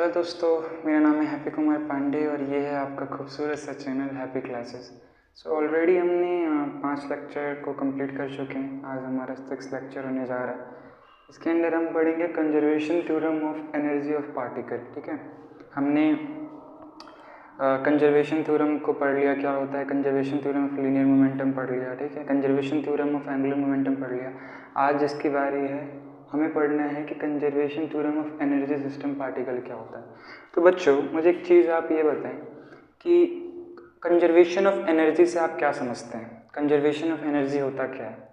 Hello दोस्तों, मेरा नाम है हैप्पी कुमार पांडे और ये है आपका खूबसूरत सा चैनल हैप्पी क्लासेस। ऑलरेडी हमने 5 लेक्चर को कंप्लीट कर चुके हैं। आज हमारा 6 लेक्चर होने जा रहा है। इसके अंदर हम पढ़ेंगे conservation theorem of energy of particle. ठीक है, हमने कंजर्वेशन थ्योरम को पढ़ लिया, क्या होता है conservation theorem of linear momentum पढ़ लिया। ठीक है, conservation theorem of angular momentum पढ़ लिया। आज जिसकी बारी है हमें पढ़ना है कि conservation theorem of energy system particle क्या होता है। तो बच्चों, मुझे एक चीज़ आप ये बताएं कि कंजर्वेशन ऑफ एनर्जी से आप क्या समझते हैं। कंजर्वेशन ऑफ एनर्जी होता क्या है?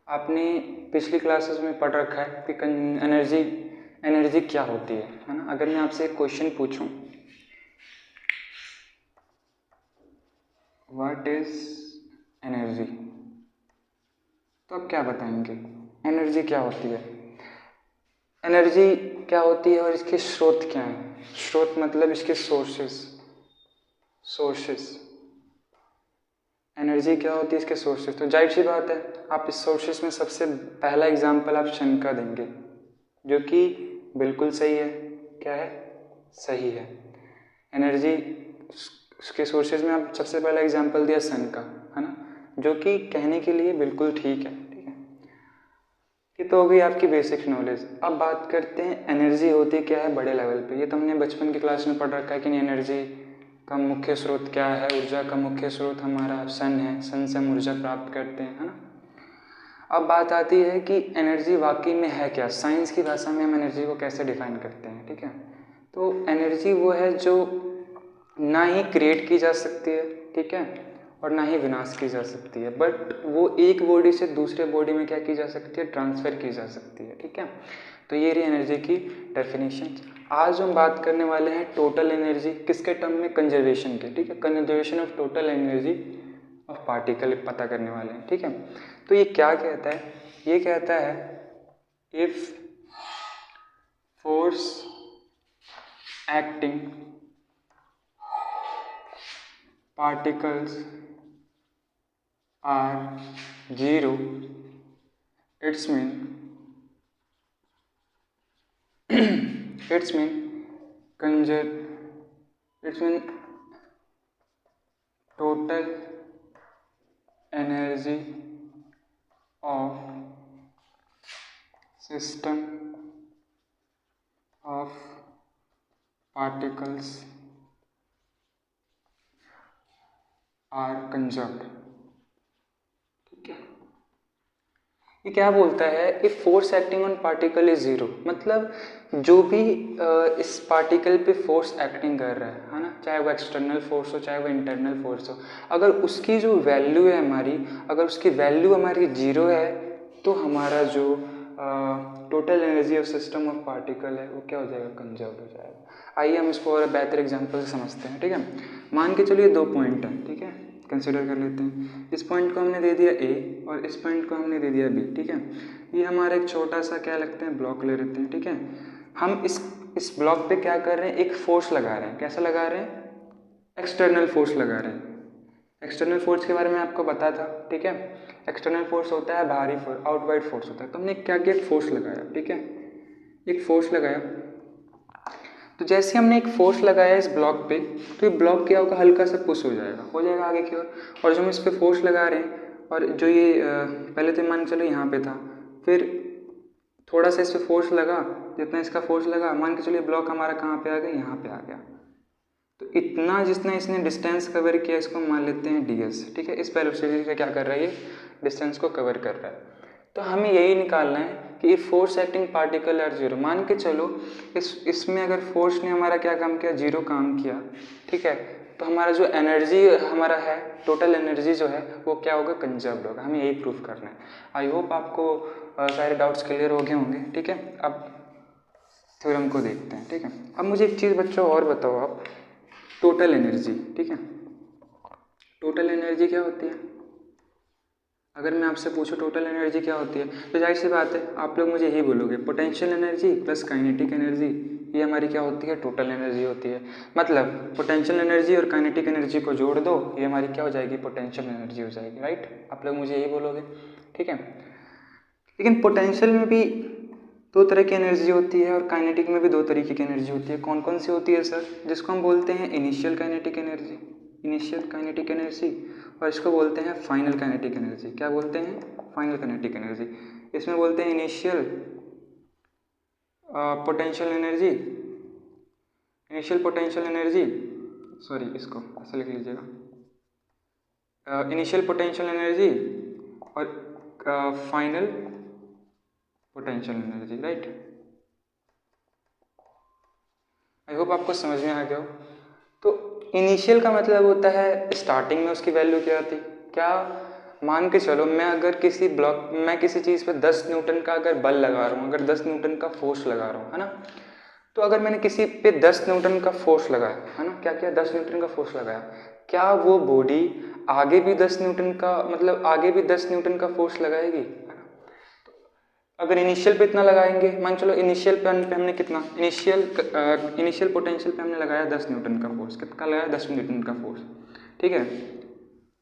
आपने पिछली क्लासेस में पढ़ रखा है कि एनर्जी क्या होती है ना। अगर मैं आपसे एक क्वेश्चन पूछूं, व्हाट इज एनर्जी, तो आप क्या बताएंगे? एनर्जी क्या होती है, एनर्जी क्या होती है और इसके स्रोत क्या हैं? स्रोत मतलब इसके सोर्सेस। एनर्जी क्या होती है, इसके सोर्सेस। तो जाहिर सी बात है, आप इस सोर्सेस में सबसे पहला एग्जांपल आप सन का देंगे, जो कि बिल्कुल सही है। क्या है? सही है। एनर्जी उसके सोर्सेज में आप सबसे पहला एग्जांपल दिया सन का, है ना, जो कि कहने के लिए बिल्कुल ठीक है। ठीक है, ये तो हो गई आपकी बेसिक नॉलेज। अब बात करते हैं एनर्जी होती क्या है बड़े लेवल पे। ये तो हमने बचपन की क्लास में पढ़ रखा है कि एनर्जी का मुख्य स्रोत क्या है। ऊर्जा का मुख्य स्रोत हमारा सन है, सन से हम ऊर्जा प्राप्त करते हैं, है ना। अब बात आती है कि एनर्जी वाकई में है क्या। साइंस की भाषा में हम एनर्जी को कैसे डिफाइन करते हैं। ठीक है, तो एनर्जी वो है जो ना ही क्रिएट की जा सकती है, ठीक है, और ना ही विनाश की जा सकती है, बट वो एक बॉडी से दूसरे बॉडी में क्या की जा सकती है, ट्रांसफर की जा सकती है। ठीक है, तो ये रही एनर्जी की डेफिनेशन। आज हम बात करने वाले हैं टोटल एनर्जी, किसके टर्म में? कंजर्वेशन के। ठीक है, conservation of total energy of particle पता करने वाले हैं। ठीक है, तो ये क्या कहता है? ये कहता है if force acting particles are zero, it's mean it's mean total energy of system of particles are conserved। ठीक है, ये क्या बोलता है? If force acting on particle is zero, मतलब जो भी इस पार्टिकल पे फोर्स एक्टिंग कर रहा है ना, चाहे वो एक्सटर्नल फोर्स हो चाहे वो इंटरनल फोर्स हो, अगर उसकी जो वैल्यू है हमारी, अगर उसकी वैल्यू हमारी जीरो है, तो हमारा जो total energy of system of particle है वो क्या हो जाएगा? कंजर्व हो जाएगा। आइए हम इसको और बेहतर एग्जाम्पल से समझते हैं। ठीक है, मान के चलिए 2 पॉइंट हैं। ठीक है, कंसिडर कर लेते हैं। इस पॉइंट को हमने दे दिया ए और इस पॉइंट को हमने दे दिया बी। ठीक है, ये हमारा एक छोटा सा क्या लगते हैं, ब्लॉक ले लेते हैं। ठीक है, हम इस ब्लॉक पे क्या कर रहे हैं? एक फोर्स लगा रहे हैं। कैसा लगा रहे हैं? एक्सटर्नल फोर्स लगा रहे हैं। एक्सटर्नल फोर्स के बारे में आपको पता था। ठीक है, एक्सटर्नल फोर्स होता है बाहरी फोर्स, आउटवाइड फोर्स होता है। तो हमने क्या किया? एक फोर्स लगाया। ठीक है, एक फोर्स लगाया। तो जैसे हमने एक फोर्स लगाया इस ब्लॉक पे, तो ये ब्लॉक क्या होगा? हल्का सा पुश हो जाएगा आगे की ओर। और जो हम इस पे फोर्स लगा रहे हैं, और जो ये पहले तो मान के चलो यहाँ पे था, फिर थोड़ा सा इस पे फोर्स लगा, जितना इसका फोर्स लगा, मान के चलिए ब्लॉक हमारा कहाँ पे आ गया? यहाँ पे आ गया। तो इतना जितना इसने डिस्टेंस कवर किया, इसको मान लेते हैं ds। ठीक है, इस वेलोसिटी से क्या कर रहा है? ये डिस्टेंस को कवर कर रहा है। तो हमें यही निकालना है कि force acting particle are zero. मान के चलो इसमें अगर फोर्स ने हमारा क्या काम किया? जीरो काम किया। ठीक है, तो हमारा जो एनर्जी हमारा है, टोटल एनर्जी जो है वो क्या होगा? कंजर्व्ड होगा। हमें यही प्रूफ करना है। आई होप आपको सारे डाउट्स क्लियर हो गए होंगे। ठीक है, अब थ्योरम को देखते हैं। ठीक है, अब मुझे एक चीज़ बच्चों और बताओ आप, टोटल एनर्जी। ठीक है, टोटल एनर्जी क्या होती है? अगर मैं आपसे पूछूं टोटल एनर्जी क्या होती है, तो जाहिर सी बात है आप लोग मुझे यही बोलोगे, potential energy plus kinetic energy, ये हमारी क्या होती है? टोटल एनर्जी होती है। मतलब पोटेंशियल एनर्जी और काइनेटिक एनर्जी को जोड़ दो, ये हमारी क्या हो जाएगी? पोटेंशियल एनर्जी हो जाएगी। राइट, आप लोग मुझे यही बोलोगे। ठीक है, लेकिन पोटेंशियल में भी दो तरह की एनर्जी होती है और काइनेटिक में भी दो तरीके की एनर्जी होती है। कौन कौन सी होती है सर? जिसको हम बोलते हैं initial kinetic energy, initial kinetic energy, और इसको बोलते हैं फाइनल काइनेटिक एनर्जी। क्या बोलते हैं? Final kinetic energy. इसमें बोलते हैं initial potential energy, initial potential energy, sorry इसको ऐसे लिख लीजिएगा, इनिशियल पोटेंशियल एनर्जी और final potential energy, right. I hope आपको समझ में आ गया हो। तो इनिशियल का मतलब होता है स्टार्टिंग में उसकी वैल्यू क्या थी। क्या मान के चलो मैं अगर किसी ब्लॉक, मैं किसी चीज़ पे 10 न्यूटन का अगर बल लगा रहा हूँ, अगर 10 न्यूटन का फोर्स लगा रहा हूँ, है ना, तो अगर मैंने किसी पे 10 न्यूटन का फोर्स लगाया, है ना, क्या किया, 10 न्यूटन का फोर्स लगाया, क्या वो बॉडी आगे भी 10 न्यूटन का, मतलब आगे भी 10 न्यूटन का फोर्स लगाएगी, है ना। अगर इनिशियल पे इतना लगाएंगे, मान चलो इनिशियल पे हमने कितना, इनिशियल पोटेंशियल पे हमने लगाया 10 न्यूटन का फोर्स, कितना लगाया, 10 न्यूटन का फोर्स, ठीक है।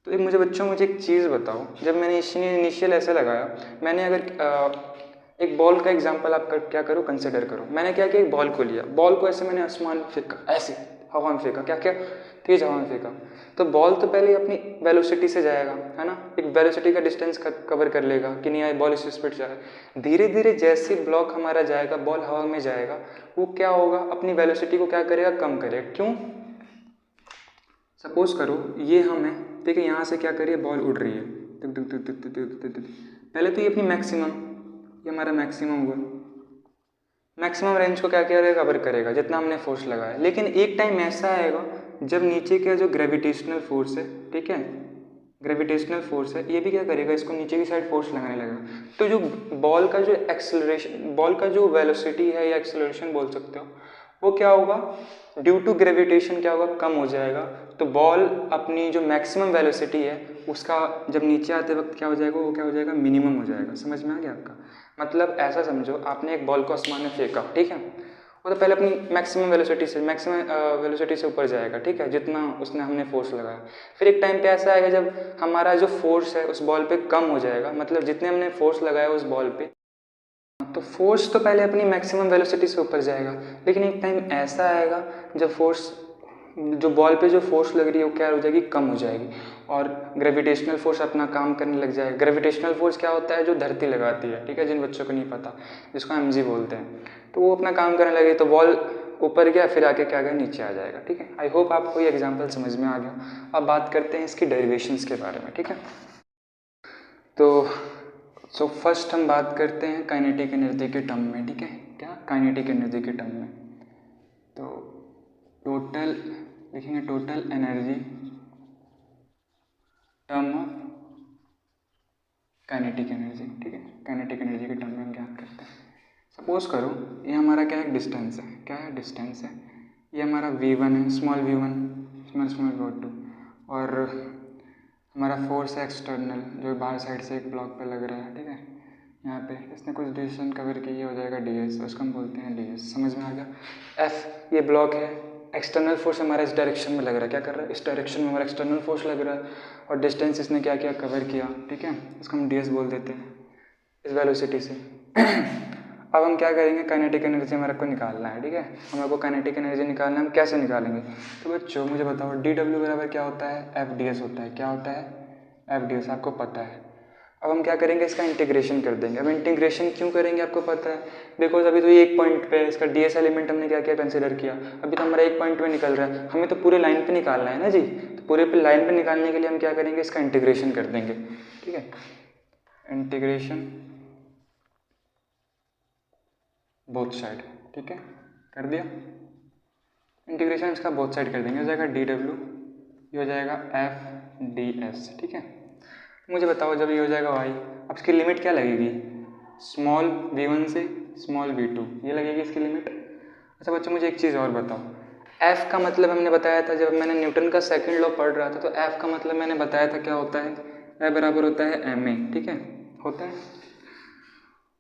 तो एक मुझे एक चीज़ बताओ, जब मैंने इनिशियल ऐसे लगाया, मैंने अगर एक बॉल का एग्जांपल आप क्या करो, कंसिडर करो। मैंने क्या किया, एक बॉल को लिया, बॉल को ऐसे मैंने आसमान में फेंका, ऐसे हवा में फेंका, क्या क्या, तेज हवा में फेंका। तो बॉल तो पहले अपनी वेलोसिटी से जाएगा, है ना, एक वेलोसिटी का डिस्टेंस कवर कर लेगा कि नहीं, बॉल इस स्पीड से जाएगा। धीरे धीरे जैसे ब्लॉक हमारा जाएगा, बॉल हवा में जाएगा, वो क्या होगा, अपनी वेलोसिटी को क्या करेगा, कम करेगा। क्यों? सपोज करो ये हम है, ठीक है, यहाँ से क्या करिए, बॉल उड़ रही है, पहले तो ये अपनी मैक्सिमम, ये हमारा मैक्सिमम हुआ, मैक्सिमम रेंज को क्या करेगा, कवर करेगा जितना हमने फोर्स लगाया। लेकिन एक टाइम ऐसा आएगा जब नीचे का जो ग्रेविटेशनल फोर्स है, ठीक है, ग्रेविटेशनल फोर्स है, ये भी क्या करेगा, इसको नीचे की साइड फोर्स लगाने लगेगा। तो जो बॉल का जो एक्सेलरेशन, बॉल का जो वेलोसिटी है या एक्सेलरेशन बोल सकते हो, वो क्या होगा, ड्यू टू ग्रेविटेशन क्या होगा, कम हो जाएगा। तो बॉल अपनी जो मैक्सिमम वेलोसिटी है उसका जब नीचे आते वक्त क्या हो जाएगा, वो क्या हो जाएगा, मिनिमम हो जाएगा। समझ में आ गया आपका? मतलब ऐसा समझो, आपने एक बॉल को आसमान में फेंका, ठीक है, वो तो पहले अपनी मैक्सिमम वेलोसिटी से ऊपर जाएगा, ठीक है, जितना उसने हमने फोर्स लगाया। फिर एक टाइम पे ऐसा आएगा जब हमारा जो फोर्स है उस बॉल पे कम हो जाएगा, मतलब जितने हमने फोर्स लगाया उस बॉल पे, तो फोर्स तो पहले अपनी मैक्सिमम वेलोसिटी से ऊपर जाएगा, लेकिन एक टाइम ऐसा आएगा जब फोर्स, जो बॉल पे जो फोर्स लग रही है वो क्या हो जाएगी, कम हो जाएगी, और ग्रेविटेशनल फोर्स अपना काम करने लग जाएगा। ग्रेविटेशनल फोर्स क्या होता है, जो धरती लगाती है, ठीक है, जिन बच्चों को नहीं पता, जिसको mg बोलते हैं, तो वो अपना काम करने लगे, तो बॉल ऊपर गया, फिर आके क्या गया, नीचे आ जाएगा, ठीक है। आई होप आपको ये एग्जाम्पल समझ में आ गया। अब बात करते हैं इसकी डेरिवेशंस के बारे में, ठीक है। तो फर्स्ट हम बात करते हैं काइनेटिक एनर्जी के टर्म में, ठीक है, क्या, काइनेटिक एनर्जी के टर्म में। तो टोटल लिखेंगे, total energy term of kinetic energy, ठीक है, काइनेटिक एनर्जी के टर्म में हम क्या करते हैं। सपोज करो ये हमारा क्या है, डिस्टेंस है, क्या है, डिस्टेंस है, ये हमारा v1 है, स्मॉल v1, स्मॉल v2, और हमारा फोर्स है एक्सटर्नल, जो बाहर साइड से एक ब्लॉक पे लग रहा है, ठीक है, यहाँ पे इसने कुछ डिस्टेंस कवर की, ये हो जाएगा ds, उसको हम बोलते हैं ds। समझ में आ गया? f ये ब्लॉक है, एक्सटर्नल फोर्स हमारा इस डायरेक्शन में लग रहा है, क्या कर रहा है, इस डायरेक्शन में हमारा एक्सटर्नल फोर्स लग रहा है, और डिस्टेंस इसने क्या किया, कवर किया, ठीक है, इसको हम ds बोल देते हैं, इस वेलोसिटी से। अब हम क्या करेंगे, काइनेटिक एनर्जी हमारे को निकालना है, ठीक है, हमारे को काइनेटिक एनर्जी निकालना है, हम कैसे निकालेंगे। तो बच्चों मुझे बताओ, dw बराबर क्या होता है, fds होता है, क्या होता है, fds, आपको पता है। अब हम क्या करेंगे, इसका इंटीग्रेशन कर देंगे। अब इंटीग्रेशन क्यों करेंगे, आपको पता है, बिकॉज अभी तो ये एक पॉइंट पे इसका ds एलिमेंट हमने क्या किया, कंसिडर किया, अभी तो हमारा एक पॉइंट पे निकल रहा है, हमें तो पूरे लाइन पे निकालना है ना जी। तो पूरे पे लाइन पे निकालने के लिए हम क्या करेंगे, इसका इंटीग्रेशन कर देंगे, ठीक है, इंटीग्रेशन बोथ साइड, ठीक है, कर दिया इंटीग्रेशन, इसका बोथ साइड कर देंगे, हो जाएगा dw, ये हो जाएगा fds, ठीक है। मुझे बताओ जब ये हो जाएगा y, अब इसकी लिमिट क्या लगेगी, स्मॉल v1 से स्मॉल v2, ये लगेगी इसकी लिमिट। अच्छा बच्चों मुझे एक चीज़ और बताओ, f का मतलब हमने बताया था, जब मैंने न्यूटन का सेकंड लॉ पढ़ रहा था, तो f का मतलब मैंने बताया था क्या होता है, f बराबर होता है ma, ठीक है, होता है।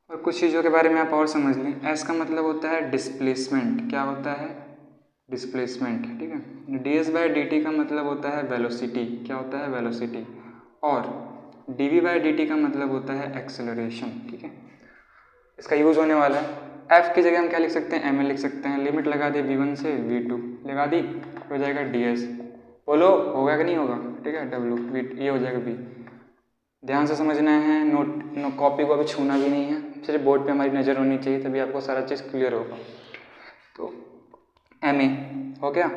और कुछ चीज़ों के बारे में आप और समझ लें, s का मतलब होता है डिस्प्लेसमेंट, क्या होता है, डिस्प्लेसमेंट, ठीक है। ds/dt का मतलब होता है वेलोसिटी, क्या होता है, वेलोसिटी, और dv/dt का मतलब होता है एक्सेलरेशन, ठीक है। इसका यूज़ होने वाला है एफ की जगह हम क्या लिख सकते हैं, एम एल लिख सकते हैं। लिमिट लगा दी V1 से V2 लगा दी, हो जाएगा DS। बोलो होगा कि नहीं होगा, ठीक है, W ये हो जाएगा B। ध्यान से समझना है, नोट कॉपी को अभी छूना भी नहीं है, सिर्फ बोर्ड पे हमारी नज़र होनी चाहिए, तभी आपको सारा चीज़ क्लियर होगा। तो MA हो गया,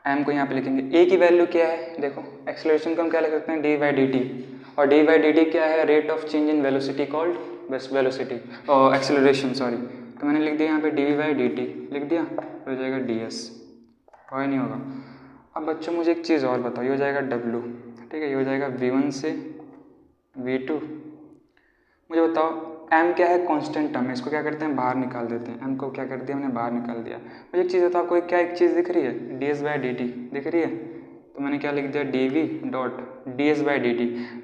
M को यहाँ पे लिखेंगे। A की वैल्यू क्या है, देखो एक्सेलरेशन को हम क्या लिख सकते हैं, d/dt, और d/dt क्या है, rate of change in velocity called velocity acceleration, sorry. तो मैंने लिख दिया यहाँ पे dv/dt लिख दिया, हो जाएगा DS। होगा नहीं होगा। अब बच्चों मुझे एक चीज़ और बताओ, ये हो जाएगा W, ठीक है, ये हो जाएगा V1 से V2। मुझे बताओ M क्या है, कांस्टेंट टर्म है, इसको क्या करते हैं, बाहर निकाल देते हैं। M को क्या कर दिया, हमने बाहर निकाल दिया। मुझे एक चीज़ बताओ, कोई क्या एक चीज़ दिख रही है, ds/dt दिख रही है, तो मैंने क्या लिख दिया, dv डॉट ds/dt।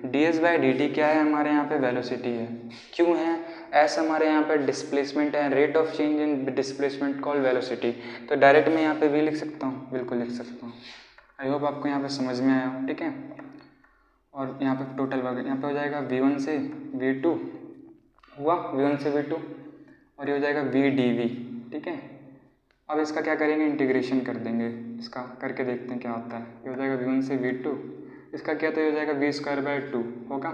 ds/dt क्या है, हमारे यहाँ पे वेलोसिटी है, क्यों है, एस हमारे यहाँ पे डिस्प्लेसमेंट है, rate of change in displacement called velocity. तो डायरेक्ट मैं यहाँ पे भी लिख सकता हूँ, बिल्कुल लिख सकता हूँ। आई होप आपको यहाँ पे समझ में आया हो, ठीक है। और यहाँ पे टोटल वर्क यहाँ पे हो जाएगा V1 से V2 हुआ, V1 से V2, और ये हो जाएगा VdV, ठीक है। अब इसका क्या करेंगे, इंटीग्रेशन कर देंगे, इसका करके देखते हैं क्या होता है। ये हो जाएगा V1 से V2, इसका क्या, तो ये हो जाएगा V²/2 होगा।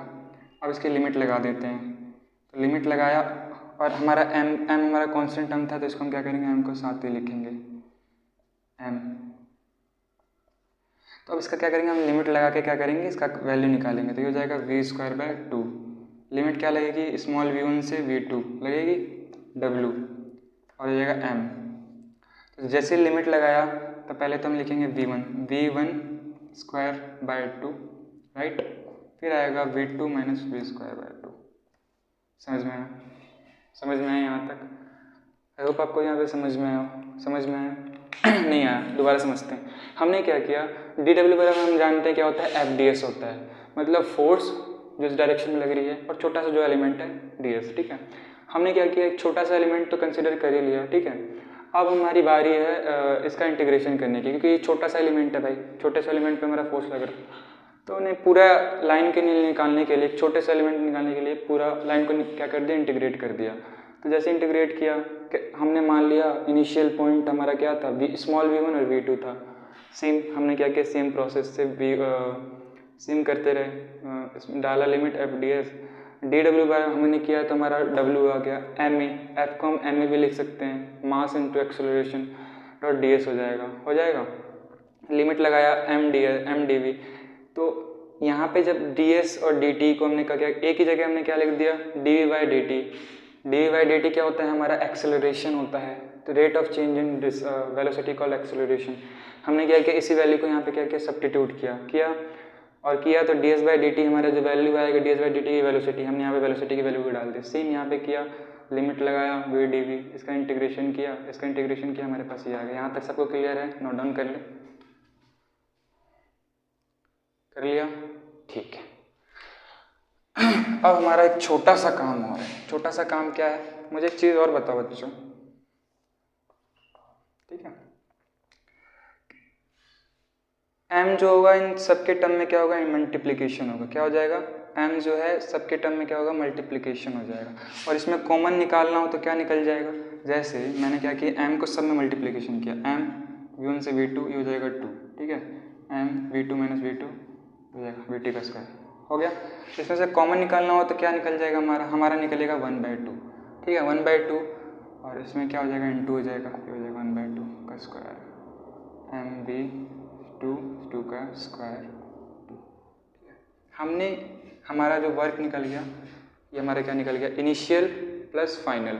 अब इसकी लिमिट लगा देते हैं, तो लिमिट लगाया, और हमारा m हमारा कांस्टेंट टर्म था, तो इसको हम क्या करेंगे, m को साथ ही लिखेंगे m। तो अब इसका क्या करेंगे, हम लिमिट लगा के क्या करेंगे, इसका वैल्यू निकालेंगे। तो ये हो जाएगा V²/2, लिमिट क्या लगेगी, स्मॉल V1 से V2 लगेगी W, और हो जाएगा m। तो जैसे लिमिट लगाया, तो पहले तो हम लिखेंगे V1²/2, राइट, फिर आएगा V2 माइनस V²/2। समझ में आया, समझ में आया यहाँ तक? आई होप आपको यहाँ पे समझ में आया, समझ में आया नहीं आया, दोबारा समझते हैं। हमने क्या किया, dW बराबर हम जानते हैं क्या होता है, FDS होता है, मतलब फोर्स जिस डायरेक्शन में लग रही है, और छोटा सा जो एलिमेंट है DS, ठीक है। हमने क्या किया, एक छोटा सा एलिमेंट तो कंसिडर कर ही लिया, ठीक है। अब हमारी बारी है इसका इंटीग्रेशन करने की, क्योंकि ये छोटा सा एलिमेंट है भाई, छोटे से एलिमेंट पे हमारा फोर्स लग रहा है। तो उन्हें पूरा लाइन के निकालने के लिए, छोटे से एलिमेंट निकालने के लिए पूरा लाइन को क्या कर दिया, इंटीग्रेट कर दिया। तो जैसे इंटीग्रेट किया, हमने मान लिया इनिशियल पॉइंट हमारा क्या था, स्मॉल V1 और V2 था। सेम हमने क्या किया, सेम प्रोसेस से सेम करते रहे, इसमें डाला लिमिट FDS, dW बार हमने किया तो हमारा W आ गया, MA, F को हम MA भी लिख सकते हैं, mass into acceleration dot DS हो जाएगा। लिमिट लगाया MdV, तो यहाँ पे जब DS और dt को हमने क्या किया, एक ही जगह हमने क्या लिख दिया, dV/dt। dV/dt क्या होता है, हमारा एक्सेलरेशन होता है, तो rate of change in velocity called acceleration. हमने क्या किया, इसी वैल्यू को यहाँ पे क्या किया, सब्स्टिट्यूट किया तो ds/dt हमारा जो वैल्यू आएगा, ds/dt की वेलोसिटी, हमने यहाँ पे वेलोसिटी की वैल्यू को डाल दी। सेम यहाँ पे किया, लिमिट लगाया VdV, इसका इंटीग्रेशन किया, हमारे पास ये आ गया। यहाँ तक सबको क्लियर है, नोट डाउन कर लिया, ठीक है। अब हमारा एक छोटा सा काम हो रहा है। छोटा सा काम क्या है, मुझे एक चीज़ और बताओ बच्चों, ठीक है। m जो होगा इन सबके टर्म में क्या होगा, मल्टीप्लिकेशन होगा। क्या हो जाएगा, m जो है सबके टर्म में क्या होगा, मल्टीप्लिकेशन हो जाएगा। और इसमें कॉमन निकालना हो तो क्या निकल जाएगा, जैसे मैंने क्या किया, m को सब में मल्टीप्लिकेशन किया, m V1 से V2 ये हो जाएगा 2, ठीक है, m V2 माइनस V2 हो जाएगा VT का स्क्वायर, हो गया। इसमें से कॉमन निकालना हो तो क्या निकल जाएगा, हमारा निकलेगा 1/2, ठीक है, 1/2, और इसमें क्या हो जाएगा, इंटू हो जाएगा, ये हो जाएगा 1/2 का स्क्वायर, MV2 का स्क्वायर 2। हमने हमारा जो वर्क निकल गया, ये हमारा क्या निकल गया, इनिशियल प्लस फाइनल,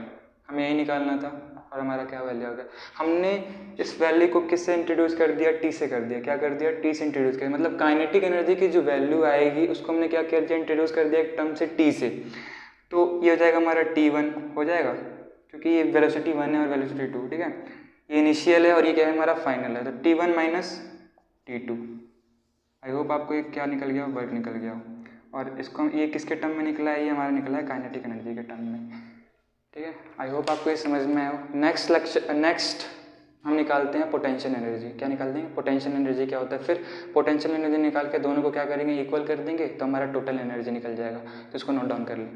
हमें यही निकालना था, और हमारा क्या वैल्यू आ गया। हमने इस वैल्यू को किससे इंट्रोड्यूस कर दिया, T से कर दिया। क्या कर दिया, T से इंट्रोड्यूस कर दिया, मतलब काइनेटिक एनर्जी की जो वैल्यू आएगी उसको हमने क्या कर दिया, इंट्रोड्यूस कर दिया एक टर्म से, T से। तो ये हो जाएगा हमारा T1 हो जाएगा, क्योंकि ये वेलोसिटी 1 है और वेलोसिटी 2, ठीक है। ये इनिशियल है और ये क्या है, हमारा फाइनल है, तो T1 minus T2। I hope आपको ये क्या निकल गया, वर्क निकल गया हो। और इसको ये किसके टर्म में निकला है, ये हमारा निकला है काइनेटिक एनर्जी के टर्म में, ठीक है। आई होप आपको ये समझ में आया हो। नेक्स्ट हम निकालते हैं पोटेंशियल एनर्जी। क्या निकालते हैं, पोटेंशियल एनर्जी क्या होता है। फिर पोटेंशियल एनर्जी निकाल के दोनों को क्या करेंगे, इक्वल कर देंगे, तो हमारा टोटल एनर्जी निकल जाएगा। तो इसको नोट डाउन कर लें।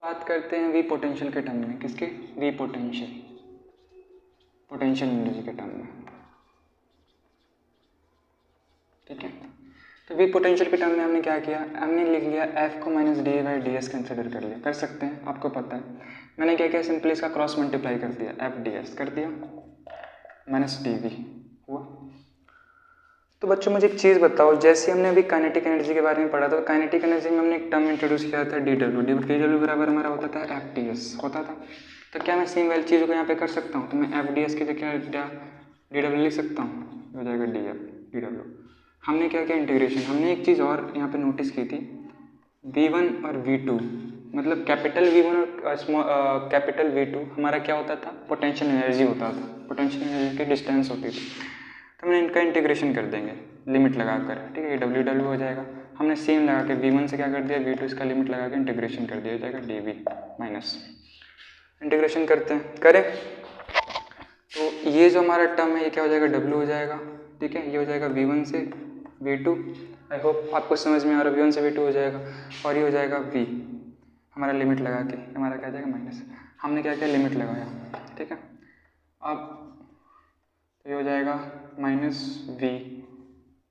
बात करते हैं वी पोटेंशियल के टर्म में। किसके? वी पोटेंशियल, पोटेंशियल एनर्जी के टर्म में। ठीक है, तो वी पोटेंशियल के टर्म में हमने क्या किया, हमने लिख लिया एफ को minus D by D S consider कर लिया। कर सकते हैं, आपको पता है। मैंने क्या किया, सिंपली इसका क्रॉस मल्टीप्लाई कर दिया, एफ डी एस कर दिया माइनस डी वी हुआ। तो बच्चों मुझे एक चीज़ बताओ, जैसे हमने अभी काइनेटिक एनर्जी के बारे में पढ़ा था, काइनेटिक एनर्जी में हमने एक टर्म इंट्रोड्यूस किया था डी डब्ल्यू। डी डब्ल्यू बराबर हमारा होता था एफ डी एस होता था। तो क्या मैं सेम वाली चीज़ को यहाँ पे कर सकता हूँ? तो मैं एफ डी एस की जगह डी डब्ल्यू लिख सकता हूँ, हो जाएगा डी एफ डी डब्ल्यू। हमने क्या किया, इंटीग्रेशन। हमने एक चीज़ और यहाँ पे नोटिस की थी, V1 और V2, मतलब कैपिटल V1 और कैपिटल V2 हमारा क्या होता था, पोटेंशियल एनर्जी होता था, पोटेंशियल एनर्जी की डिस्टेंस होती थी। तो हमने इनका इंटीग्रेशन कर देंगे लिमिट लगा कर। ठीक है, ये डब्ल्यू डब्ल्यू हो जाएगा। हमने सेम लगा के V1 से क्या कर दिया, V2 इसका लिमिट लगा के इंटीग्रेशन कर दिया, हो जाएगा DV माइनस। इंटीग्रेशन करते हैं, करें तो ये जो हमारा टर्म है ये क्या हो जाएगा, W हो जाएगा। ठीक है, ये हो जाएगा V1 से V2। आई होप आपको समझ में आ रहा है, V1 से V2 हो जाएगा और ये हो जाएगा V हमारा लिमिट लगा के, हमारा क्या जाएगा माइनस। हमने क्या किया, लिमिट लगाया। ठीक है, अब ये हो जाएगा माइनस V,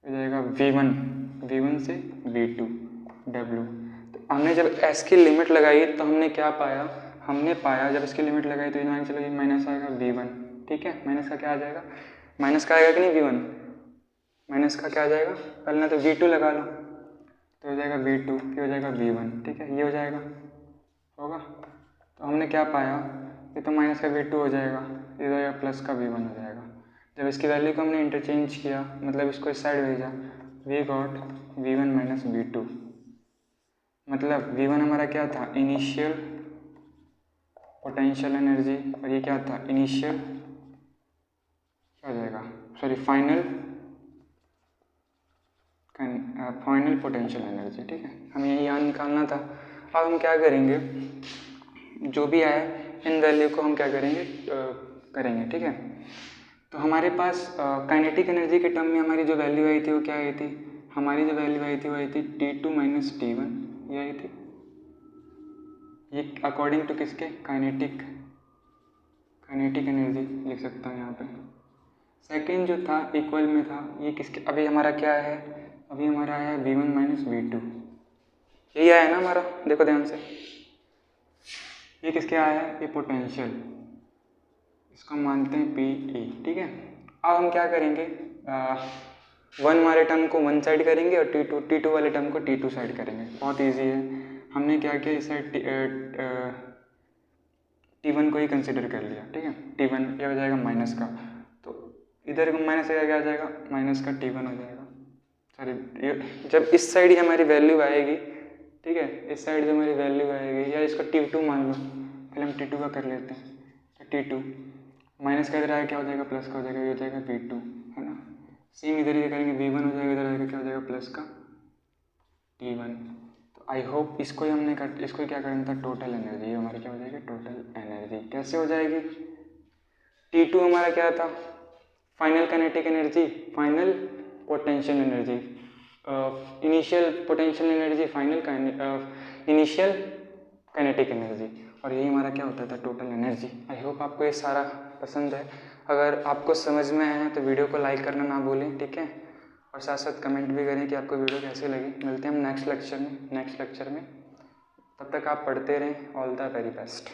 हो जाएगा V1 से V2 W। तो हमने जब S की लिमिट लगाई तो हमने क्या पाया, हमने पाया जब इसकी लिमिट लगाई तो मान के चलो ये माइनस आएगा V1। ठीक है, माइनस का क्या आ जाएगा, माइनस का आएगा कि नहीं V1, माइनस का क्या आ जाएगा, पहले ना तो V2 लगा लो, तो हो जाएगा V2, फिर हो जाएगा V1। ठीक है, ये हो जाएगा, होगा। तो हमने क्या पाया, ये तो माइनस का V2 हो जाएगा, ये हो जाएगा प्लस का V1 हो जाएगा। जब इसकी वैल्यू को हमने इंटरचेंज किया, मतलब इसको इस साइड भेजा, we got V1 minus V2। मतलब V1 हमारा क्या था, इनिशियल पोटेंशियल एनर्जी, और ये क्या था, इनिशियल क्या हो जाएगा, सॉरी फाइनल पोटेंशियल एनर्जी। ठीक है, हमें यही यहाँ निकालना था। अब हम क्या करेंगे, जो भी आए इन वैल्यू को हम क्या करेंगे, करेंगे। ठीक है, तो हमारे पास काइनेटिक एनर्जी के टर्म में हमारी जो वैल्यू आई थी वो क्या आई थी, हमारी जो वैल्यू आई थी वो आई थी T2 माइनस T1, ये आई थी। ये अकॉर्डिंग टू किसके, काइनेटिक एनर्जी लिख सकता हूँ यहाँ पे। सेकेंड जो था इक्वल में था, ये किसके, अभी हमारा क्या है, अभी हमारा है V1 माइनस V2, यही आया ना हमारा, देखो ध्यान से, ये किसके आया है, ये पोटेंशियल, इसको मानते हैं PE। ठीक है, अब हम क्या करेंगे, 1 वाले टर्म को 1 साइड करेंगे और T2 वाले टर्म को T2 साइड करेंगे। बहुत इजी है। हमने क्या किया, इस साइड T1 को ही कंसिडर कर लिया। ठीक है, T1 ये हो जाएगा माइनस का, तो इधर माइनस का क्या आ जाएगा, माइनस का T1 हो जाएगा। सॉरी, जब इस साइड ही हमारी वैल्यू आएगी, ठीक है, इस साइड जो हमारी वैल्यू आएगी, या इसको T2 मान लो, पहले हम T2 का कर लेते हैं। तो T2 माइनस का इधर आया क्या हो जाएगा, प्लस का हो जाएगा, ये हो जाएगा V2, है ना। सेम इधर ही करेंगे, V1 हो जाएगा, इधर आएगा क्या हो जाएगा, प्लस का T1। तो आई होप इसको ही हमने इसको क्या करना था, टोटल एनर्जी, ये हमारी क्या हो जाएगी, टोटल एनर्जी। कैसे हो जाएगी, T2 हमारा क्या था, final kinetic energy, final potential energy, initial potential energy, final initial kinetic energy, और यही हमारा क्या होता था, टोटल एनर्जी। आई होप आपको ये सारा पसंद है। अगर आपको समझ में आया तो वीडियो को लाइक करना ना भूलें। ठीक है, और साथ साथ कमेंट भी करें कि आपको वीडियो कैसे लगी। मिलते हैं हम नेक्स्ट लेक्चर में। तब तक आप पढ़ते रहें। All the very best.